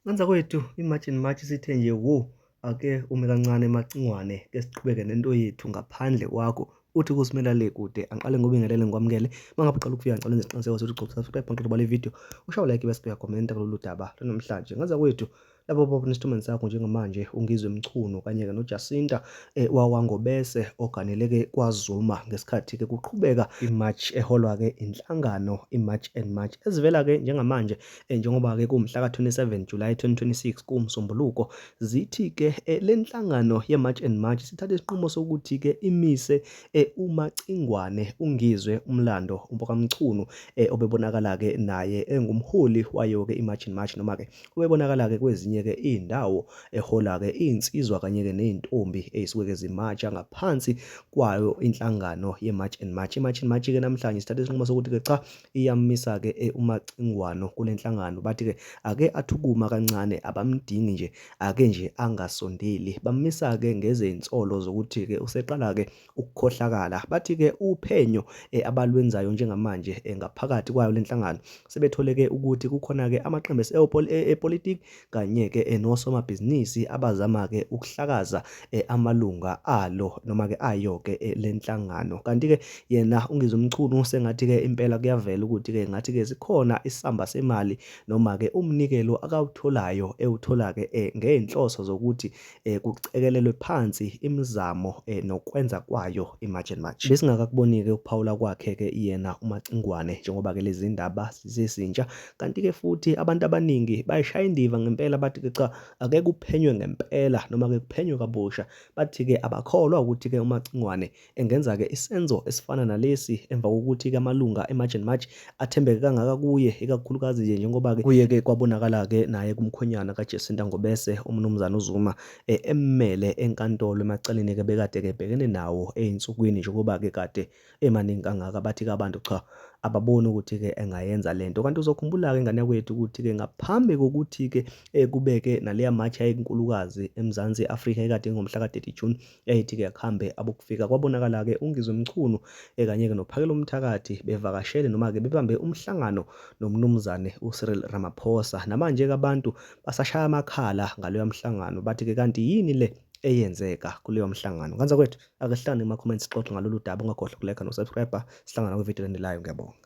Ngenza kwethu imatch and match sithe nje ake ume kancane emacingwane ke siqhubeke nento yethu ngaphandle kwakho uthi kusimela le kude angiqale ngobingelele ngikwamukele mangabe uqala ukufika ngicela nesiqiniseko sokuthi ugcoba subscribe ngqondo le video ushaye like bese uyakhomenta kulolu daba namhlanje ngenza kwethu labo baba nesitumente sakho njengamanje ungizwe emchuno kanye ke noJacinta wawangobese oganeleke kwaZuma ngesikhathi ke kuqhubeka imatch eholwa ke inhlangano imatch and match ezivela ke njengamanje njengoba ke kumhla ka-27 July 2026 kumsombuluko zithi ke lenhlangano ye-match and match sithatha isiqumo sokuthi ke imise umacingwane ungizwe umlando umpokamchunu obebonakala ke naye engumholi wayo ke i-match and match noma ke obebonakala ke kwezinye ke indawo ehola ke insizwa kanye ke nezintombi ezisuke ke zimatsha ngaphansi kwayo inhlangano ye-match and match. I-match and match ke namhlanje sithatha isinqumo sokuthi ke cha iyamisa ke umacingwano kulenhlangano bathi ke ake athukuma kancane abamdingi nje ake nje angasondeli bamisa ke ngezinsolo zokuthi ke useqala ke ukukhohlakala bathi ke uphenyo abalwenzayo njengamanje ngaphakathi kwayo lenhlangano sebethole ke ukuthi kukhona ke amaqembu epolitiki kanye ke nosomabhizinisi abazama ke ukuhlakaza amalunga alo noma ke ayo ke lenhlangano kanti ke yena ungizwe umchunu sengathi ke impela kuyavela ukuthi ke ngathi ke sikhona isamba semali noma ke umnikelo akawutholayo ewuthola ke ngeenhloso zokuthi kucekelelwe phansi imizamo nokwenza kwayo i-match and match besingakakuboni ke ukuphawula kwakhe ke yena umacingwane njengoba ke lezi ndaba sisesintsha kanti ke futhi abantu abaningi bayishaya indiva ngempela bathi ke cha ake kuphenywe ngempela noma ke kuphenywe kabusha bathi ke abakholwa ukuthi ke umacingwane engenza ke isenzo esifana nalesi emva kokuthi ke amalunga e-match and match athembeke kangaka kuye ikakhulukazi nje njengoba ke kuye ke kwabonakala ke naye kumkhonyana kaJacinta Ngobese umnumzana uZuma emmele enkantolo emacaleni ke bekade ke bhekene nawo einsukwini njengoba ke kade emaningi kangaka bathi ke abantu cha ababoni ukuthi ke engayenza lento kanti uzokhumbula ke ingane yakwethu ukuthi ke ngaphambi kokuthi ke kubeke naleya match yayinkulukazi eMzansi Afrika ekade ngomhla ka-30 June yayithi ke yakhambe abokufika kwabonakala ke ungizwe umchunu kanye ke nophakela umthakathi bevakashele noma ke bebambe umhlangano nomnumzane uCyril Ramaphosa namanje ke abantu basashaya amakhala ngaleyo mhlangano bathi ke kanti yini le eyenzeka kuleyo mhlangano kanza kwethu ake sihlangane ema comments xoxe ngalolu daba ungakhohlwa ukulike no subscribe sihlangana kwivideo elandelayo ngiyabonga.